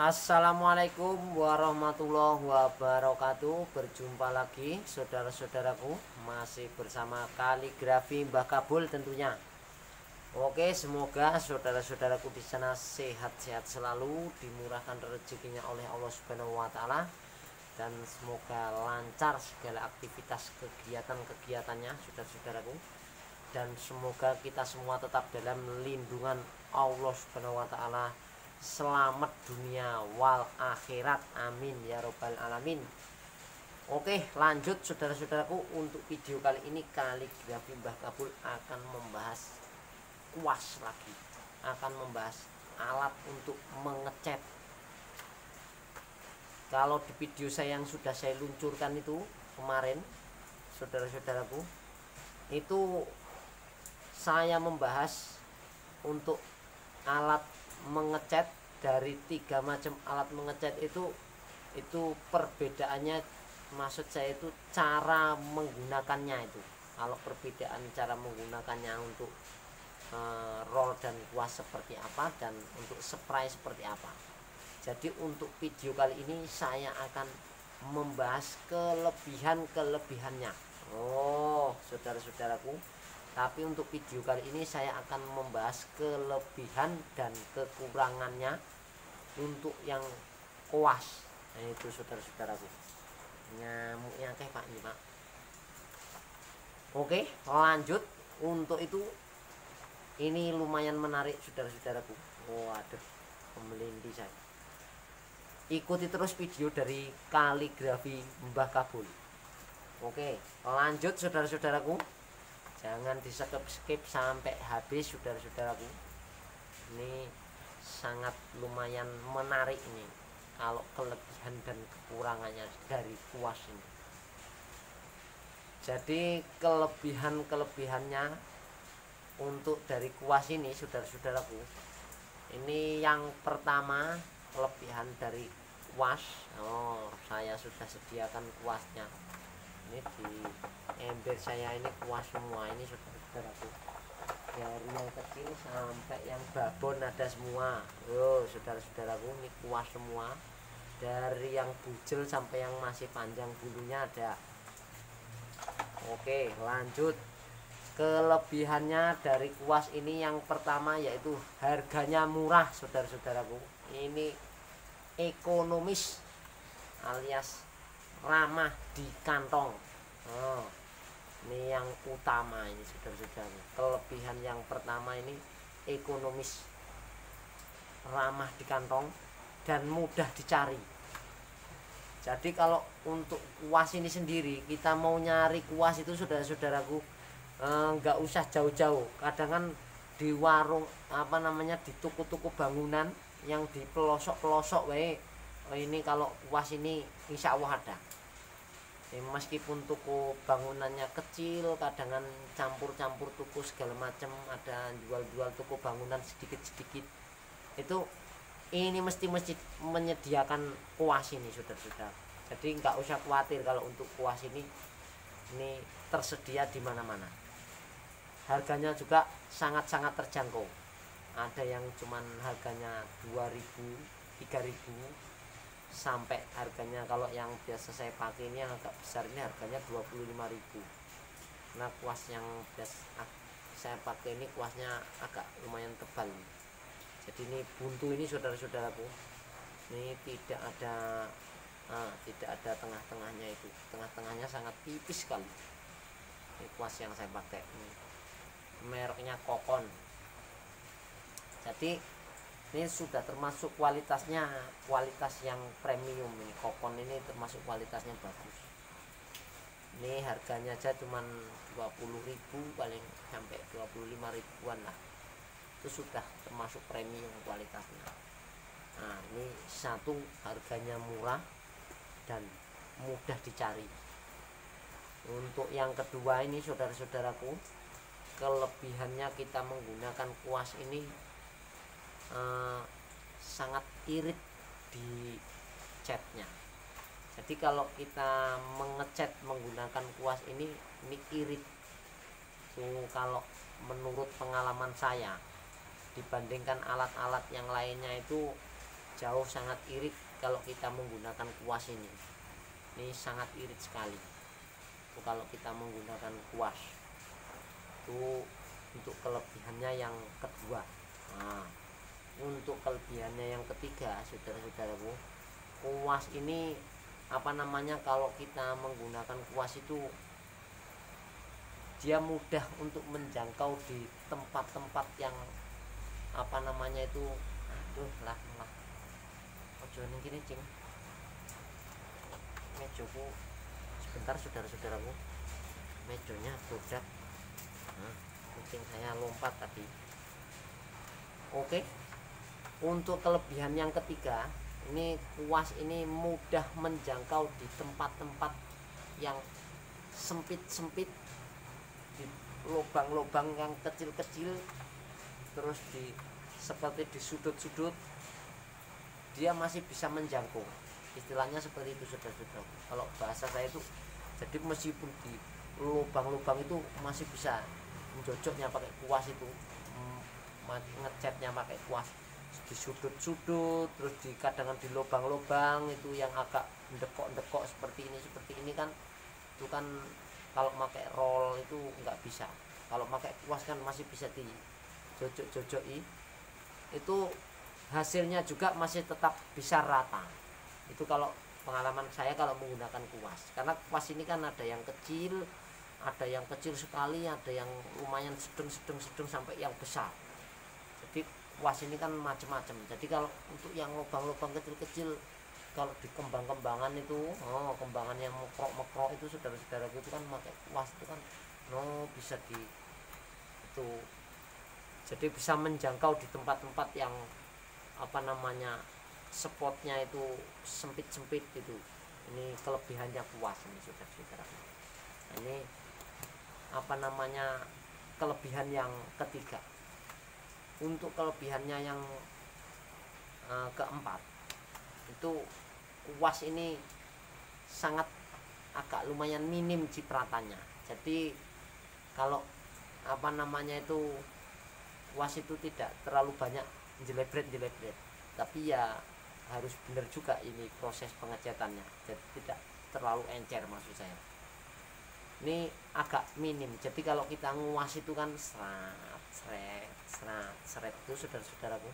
Assalamualaikum warahmatullahi wabarakatuh. Berjumpa lagi saudara-saudaraku, masih bersama Kaligrafi Mbah Kabul tentunya. Oke, semoga saudara-saudaraku di sana sehat-sehat selalu, dimurahkan rezekinya oleh Allah Subhanahu wa taala, dan semoga lancar segala aktivitas kegiatan-kegiatannya saudara-saudaraku. Dan semoga kita semua tetap dalam lindungan Allah Subhanahu wa taala, selamat dunia wal akhirat, amin ya robbal alamin. Oke, lanjut saudara-saudaraku. Untuk video kali ini Kaligrafi Mbah Kabul akan membahas kuas lagi, akan membahas alat untuk mengecat. Kalau di video saya yang sudah saya luncurkan itu kemarin saudara-saudaraku, itu saya membahas untuk alat mengecat. Dari 3 macam alat mengecat itu perbedaannya, maksud saya itu cara menggunakannya. Itu kalau perbedaan cara menggunakannya untuk roll dan kuas seperti apa, dan untuk spray seperti apa. Jadi untuk video kali ini saya akan membahas kelebihan-kelebihannya. Oh saudara-saudaraku, tapi untuk video kali ini saya akan membahas kelebihan dan kekurangannya untuk yang kuas. Nah itu saudara-saudaraku, nyamuknya kayak pak ini pak. Oke, lanjut. Untuk itu ini lumayan menarik saudara-saudaraku. Waduh, melintih saya. Ikuti terus video dari Kaligrafi Mbah Kabul. Oke, lanjut saudara-saudaraku, jangan di skip sampai habis saudara-saudaraku. Ini sangat lumayan menarik ini kalau kelebihan dan kekurangannya dari kuas ini. Jadi kelebihan-kelebihannya untuk dari kuas ini saudara-saudaraku, ini yang pertama, kelebihan dari kuas. Oh, saya sudah sediakan kuasnya. Ini di ember saya ini kuas semua ini saudara-saudaraku, dari yang kecil sampai yang babon ada semua. Oh saudara-saudaraku, ini kuas semua, dari yang bujel sampai yang masih panjang bulunya ada. Oke, lanjut. Kelebihannya dari kuas ini yang pertama yaitu harganya murah saudara-saudaraku. Ini ekonomis alias ramah di kantong. Oh, ini yang utama ini saudara-saudara. Kelebihan yang pertama ini ekonomis, ramah di kantong, dan mudah dicari. Jadi kalau untuk kuas ini sendiri, kita mau nyari kuas itu saudara-saudaraku, nggak usah jauh-jauh. Kadang kan di warung di toko-toko bangunan yang di pelosok-pelosok ini kalau kuas ini insya Allah ada. Meskipun toko bangunannya kecil, kadang campur-campur toko segala macam, ada jual-jual toko bangunan sedikit-sedikit, itu ini mesti menyediakan kuas ini saudara-saudara. Jadi nggak usah khawatir kalau untuk kuas ini tersedia di mana-mana. Harganya juga sangat-sangat terjangkau. Ada yang cuman harganya 2.000, 3.000, sampai harganya kalau yang biasa saya pakai ini yang agak besar ini harganya 25.000. Nah kuas yang biasa saya pakai ini kuasnya agak lumayan tebal. Jadi ini buntu ini saudara-saudaraku, ini tidak ada tengah-tengahnya. Itu tengah-tengahnya sangat tipis sekali. Ini kuas yang saya pakai ini mereknya Kokon. Jadi ini sudah termasuk kualitasnya, kualitas yang premium. Ini Kokon ini termasuk kualitasnya bagus. Ini harganya aja cuman 20.000, paling sampai 25.000-an lah. Itu sudah termasuk premium kualitasnya. Nah ini satu, harganya murah dan mudah dicari. Untuk yang kedua ini saudara-saudaraku, kelebihannya kita menggunakan kuas ini sangat irit di catnya. Jadi kalau kita mengecat menggunakan kuas ini irit tuh. Kalau menurut pengalaman saya, dibandingkan alat-alat yang lainnya itu jauh sangat irit kalau kita menggunakan kuas ini sangat irit sekali itu kalau kita menggunakan kuas itu untuk kelebihannya yang kedua. Nah, untuk kelebihannya yang ketiga, saudara-saudaraku, kuas ini kalau kita menggunakan kuas itu dia mudah untuk menjangkau di tempat-tempat yang ojo ning kene cing mejoku sebentar saudara-saudaraku, mejonya bodak. Mungkin saya lompat tadi. Oke, untuk kelebihan yang ketiga, ini kuas ini mudah menjangkau di tempat-tempat yang sempit-sempit, di lubang-lubang yang kecil-kecil, terus seperti di sudut-sudut dia masih bisa menjangkau, istilahnya seperti itu saudara-saudara. Kalau bahasa saya itu, jadi meskipun di lubang-lubang itu masih bisa menjojoknya pakai kuas itu, ngecatnya pakai kuas di sudut-sudut, terus kadang di lubang-lubang itu yang agak ndekok-ndekok seperti ini kan, itu kan kalau pakai roll itu nggak bisa. Kalau pakai kuas kan masih bisa dijojok-jojoki, itu hasilnya juga masih tetap bisa rata. Itu kalau pengalaman saya kalau menggunakan kuas, karena kuas ini kan ada yang kecil, ada yang kecil sekali, ada yang lumayan sedang sampai yang besar. Jadi kuas ini kan macam-macam. Jadi kalau untuk yang lubang-lubang kecil-kecil, kalau di kembang-kembangan itu, kembangan yang mekrok itu saudara-saudara itu kan pakai kuas itu kan bisa itu. Jadi bisa menjangkau di tempat-tempat yang spotnya itu sempit-sempit itu. Ini kelebihannya kuas ini saudara-saudara. Ini kelebihan yang ketiga. Untuk kelebihannya yang keempat, itu kuas ini sangat agak lumayan minim cipratannya. Jadi kalau kuas itu tidak terlalu banyak jelebret, tapi ya harus benar juga ini proses pengecatannya, jadi tidak terlalu encer maksud saya. Ini agak minim, jadi kalau kita nguas itu kan seret itu saudara-saudaraku,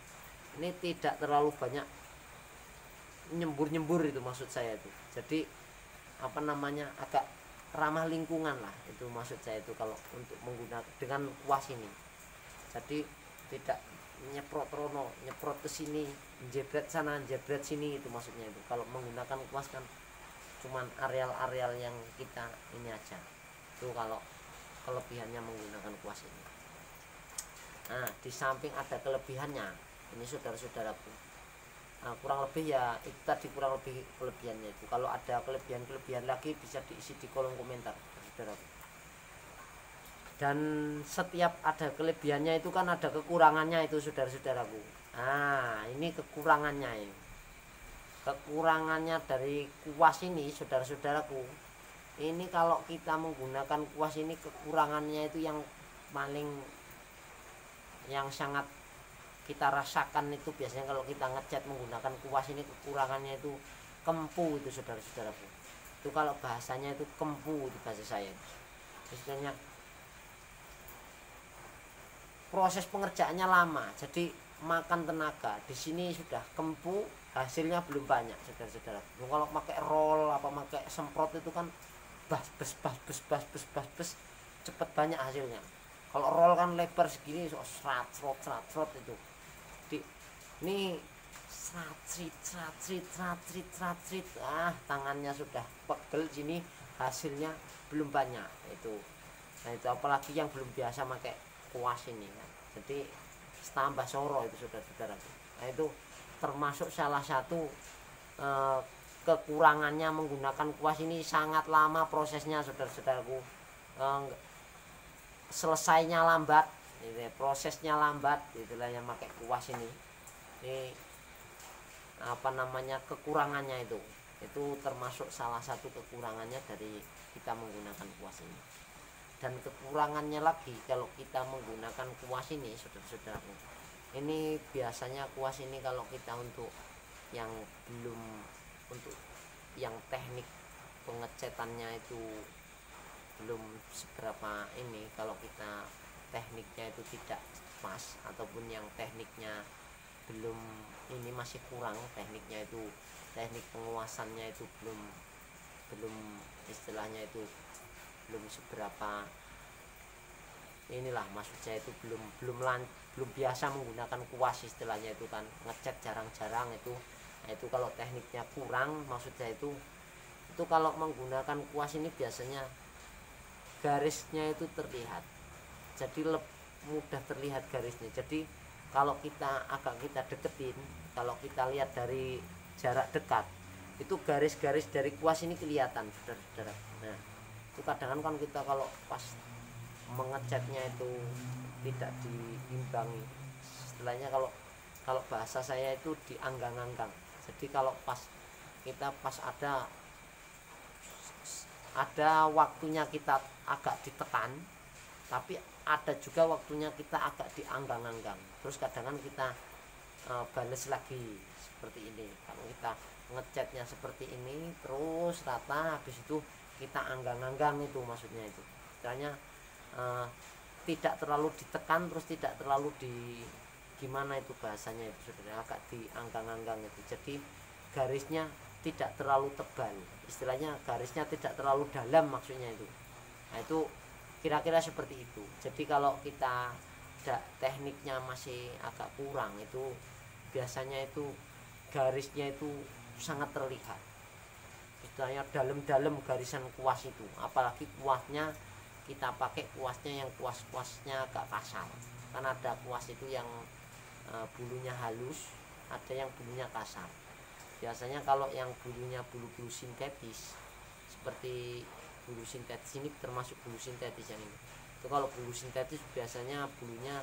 ini tidak terlalu banyak nyembur itu maksud saya itu. Jadi agak ramah lingkungan lah, itu maksud saya itu kalau untuk menggunakan dengan kuas ini. Jadi tidak nyeprot ke sini, jebret sana, jebret sini, itu maksudnya itu. Kalau menggunakan kuas kan cuman areal-areal yang kita ini aja. Itu kalau kelebihannya menggunakan kuas ini. Nah, di samping ada kelebihannya, ini saudara-saudaraku, kurang lebih ya itu tadi, kurang lebih kelebihannya itu. Kalau ada kelebihan lagi bisa diisi di kolom komentar, saudaraku. Dan setiap ada kelebihannya itu kan ada kekurangannya itu saudara-saudaraku. Nah, ini kekurangannya ini. Kekurangannya dari kuas ini saudara-saudaraku, ini kalau kita menggunakan kuas ini, kekurangannya itu yang paling yang sangat kita rasakan itu biasanya kalau kita ngecat menggunakan kuas ini, kekurangannya itu kempu itu saudara-saudaraku. Itu kalau bahasanya itu kempu di bahasa saya. Istilahnya proses pengerjaannya lama, jadi makan tenaga. Di sini sudah kempu, hasilnya belum banyak saudara-saudara. Kalau pakai roll pakai semprot itu kan bas cepet banyak hasilnya. Kalau roll kan lebar segini, serat itu. Jadi ini serat, tangannya sudah pegel sini, hasilnya belum banyak itu. Nah itu apalagi yang belum biasa pakai kuas ini kan, jadi tambah soro itu saudara-saudara. Nah itu termasuk salah satu kekurangannya menggunakan kuas ini, sangat lama prosesnya saudara-saudaraku. Selesainya lambat, prosesnya lambat, itulah yang pakai kuas ini. Ini kekurangannya itu termasuk salah satu kekurangannya dari kita menggunakan kuas ini. Dan kekurangannya lagi kalau kita menggunakan kuas ini saudara-saudaraku, ini biasanya kuas ini kalau kita untuk yang belum, untuk yang teknik pengecatannya itu belum seberapa ini. Kalau kita tekniknya itu tidak pas, ataupun yang tekniknya belum ini, masih kurang tekniknya itu, teknik penguasannya itu belum istilahnya itu belum seberapa inilah, maksud saya itu belum biasa menggunakan kuas istilahnya itu kan, ngecat jarang-jarang itu. Nah, itu kalau tekniknya kurang, maksud saya itu kalau menggunakan kuas ini biasanya garisnya itu terlihat, jadi mudah terlihat garisnya. Jadi kalau kita deketin, kalau kita lihat dari jarak dekat, itu garis-garis dari kuas ini kelihatan, saudara-saudara. Nah, itu kadang kan kita kalau pas mengecatnya itu tidak diimbangi, istilahnya kalau bahasa saya itu dianggang-anggang. Jadi kalau kita pas ada waktunya kita agak ditekan, tapi ada juga waktunya kita agak dianggang-anggang. Terus kadang kita bales lagi seperti ini. Kalau kita ngecatnya seperti ini terus rata, habis itu kita anggang-anggang, itu maksudnya itu. Istilahnya tidak terlalu ditekan, terus tidak terlalu gimana itu bahasanya itu, saudara, agak dianggang-anggang itu. Jadi garisnya tidak terlalu tebal, istilahnya garisnya tidak terlalu dalam, maksudnya itu. Nah, itu kira-kira seperti itu. Jadi kalau kita tekniknya masih agak kurang, itu biasanya itu garisnya itu sangat terlihat, istilahnya dalam-dalam garisan kuas itu. Apalagi kuasnya kita pakai kuasnya yang kuasnya agak kasar, kan ada kuas itu yang bulunya halus, ada yang bulunya kasar. Biasanya kalau yang bulunya bulu-bulu sintetis, seperti bulu sintetis ini, termasuk bulu sintetis yang ini, itu kalau bulu sintetis biasanya bulunya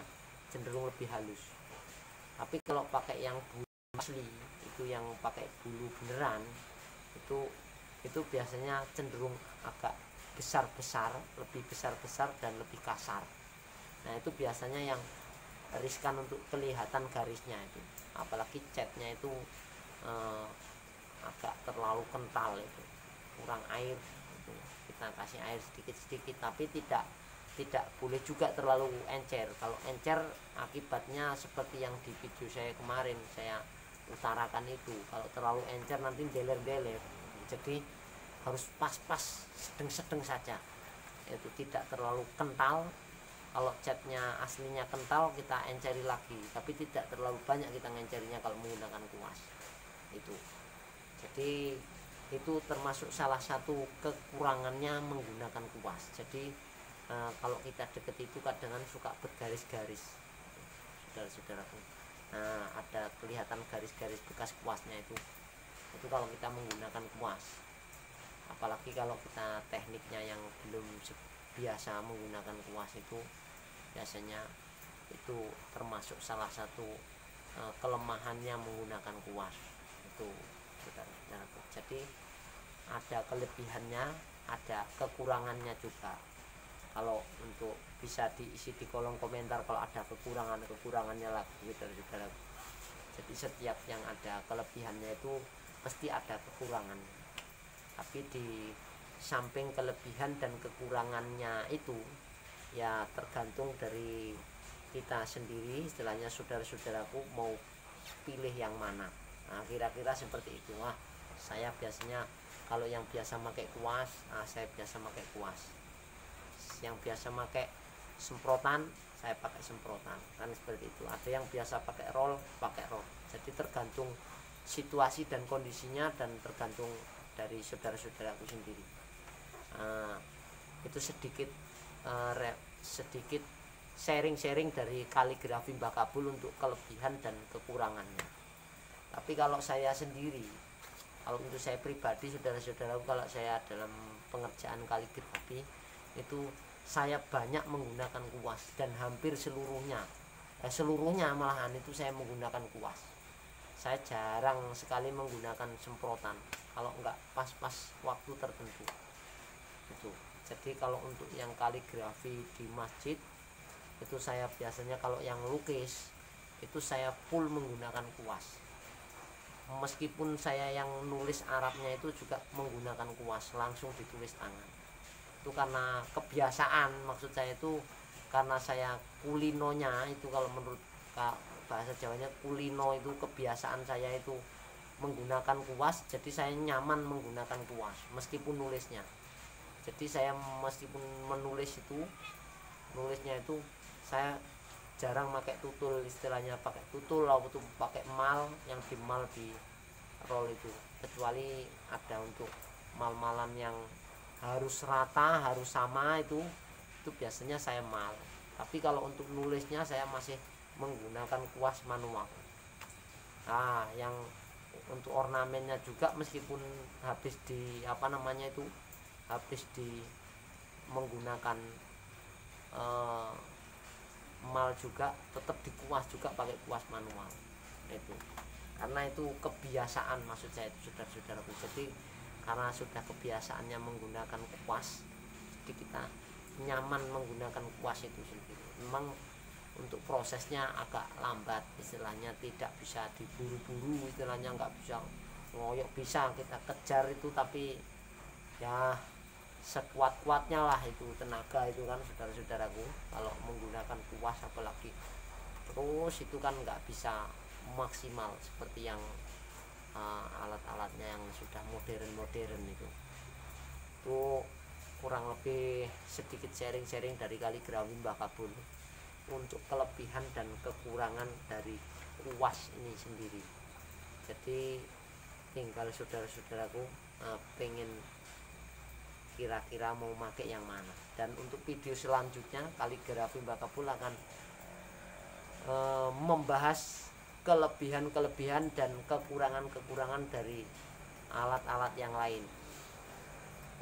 cenderung lebih halus. Tapi kalau pakai yang bulu asli, itu yang pakai bulu beneran, itu biasanya cenderung agak besar-besar, lebih besar-besar dan lebih kasar. Nah, itu biasanya yang riskan untuk kelihatan garisnya itu. Apalagi catnya itu agak terlalu kental, itu kurang air itu. Kita kasih air sedikit-sedikit, tapi tidak boleh juga terlalu encer. Kalau encer akibatnya seperti yang di video saya kemarin saya utarakan itu, kalau terlalu encer nanti deler-deler. Jadi harus pas-pas, sedang-sedang saja, itu tidak terlalu kental. Kalau catnya aslinya kental, kita enceri lagi, tapi tidak terlalu banyak kita ngencerinya kalau menggunakan kuas itu. Jadi itu termasuk salah satu kekurangannya menggunakan kuas. Jadi kalau kita deket itu kadang suka bergaris-garis, saudara-saudaraku. Nah, ada kelihatan garis-garis bekas kuasnya itu kalau kita menggunakan kuas. Apalagi kalau kita tekniknya yang belum biasa menggunakan kuas, itu biasanya itu termasuk salah satu kelemahannya menggunakan kuas itu, saudara-saudaraku. Jadi ada kelebihannya, ada kekurangannya juga. Kalau untuk bisa diisi di kolom komentar kalau ada kekurangannya lagi, saudara-saudara. Jadi setiap yang ada kelebihannya itu pasti ada kekurangan. Tapi di samping kelebihan dan kekurangannya itu ya tergantung dari kita sendiri, istilahnya saudara-saudaraku mau pilih yang mana. Nah, kira-kira seperti itu. Saya biasanya kalau yang biasa pakai kuas, saya biasa pakai kuas. Yang biasa pakai semprotan, saya pakai semprotan, kan seperti itu. Ada yang biasa pakai roll. Jadi tergantung situasi dan kondisinya, dan tergantung dari saudara-saudaraku sendiri. Itu sedikit sharing dari kaligrafi Mbah Kabul untuk kelebihan dan kekurangannya. Tapi kalau saya sendiri, kalau untuk saya pribadi, saudara-saudaraku, kalau saya dalam pengerjaan kaligrafi itu saya banyak menggunakan kuas, dan hampir seluruhnya malahan itu saya menggunakan kuas. Saya jarang sekali menggunakan semprotan kalau enggak pas-pas waktu tertentu itu. Jadi kalau untuk yang kaligrafi di masjid itu saya biasanya, kalau yang lukis itu saya full menggunakan kuas. meskipun saya yang nulis Arabnya itu juga menggunakan kuas, langsung ditulis tangan. Itu karena kebiasaan, maksud saya itu karena saya kulinonya itu, kalau menurut bahasa Jawanya kulino itu kebiasaan saya itu menggunakan kuas, jadi saya nyaman menggunakan kuas meskipun nulisnya. Jadi saya meskipun menulis itu, nulisnya itu saya jarang pakai tutul, istilahnya pakai tutul atau pakai mal, yang di mal di roll itu, kecuali ada untuk mal-malan yang harus rata, harus sama, itu biasanya saya mal. Tapi kalau untuk nulisnya saya masih menggunakan kuas manual. Nah, yang untuk ornamennya juga meskipun habis di habis di menggunakan mal juga, tetap dikuas juga pakai kuas manual itu, karena itu kebiasaan, maksud saya itu saudara-saudaraku. Jadi karena sudah kebiasaannya menggunakan kuas, jadi kita nyaman menggunakan kuas itu sendiri. Memang untuk prosesnya agak lambat, istilahnya tidak bisa diburu-buru, istilahnya nggak bisa ngoyok, bisa kita kejar itu, tapi ya sekuat-kuatnya lah itu tenaga itu kan saudara-saudaraku. Kalau menggunakan kuas apalagi terus itu kan nggak bisa maksimal seperti yang alat-alatnya yang sudah modern itu kurang lebih sedikit sharing-sharing dari kaligrafi Mbah Kabul untuk kelebihan dan kekurangan dari kuas ini sendiri. Jadi tinggal saudara-saudaraku pengen kira-kira mau pakai yang mana. Dan untuk video selanjutnya kaligrafi Mbah Kabul akan membahas kelebihan-kelebihan dan kekurangan-kekurangan dari alat-alat yang lain.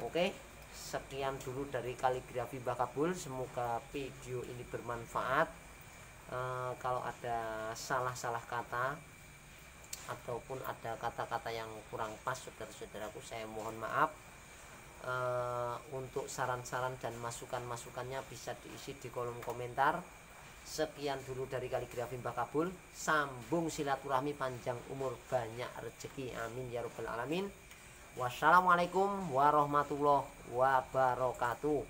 Oke, sekian dulu dari kaligrafi Mbah Kabul. Semoga video ini bermanfaat. Kalau ada salah-salah kata ataupun ada kata-kata yang kurang pas, saudara-saudaraku, saya mohon maaf. Untuk saran-saran dan masukan-masukannya bisa diisi di kolom komentar. Sekian dulu dari kaligrafi Mbah Kabul. Sambung silaturahmi, panjang umur, banyak rezeki, amin ya rabbal alamin. Wassalamualaikum warahmatullahi wabarakatuh.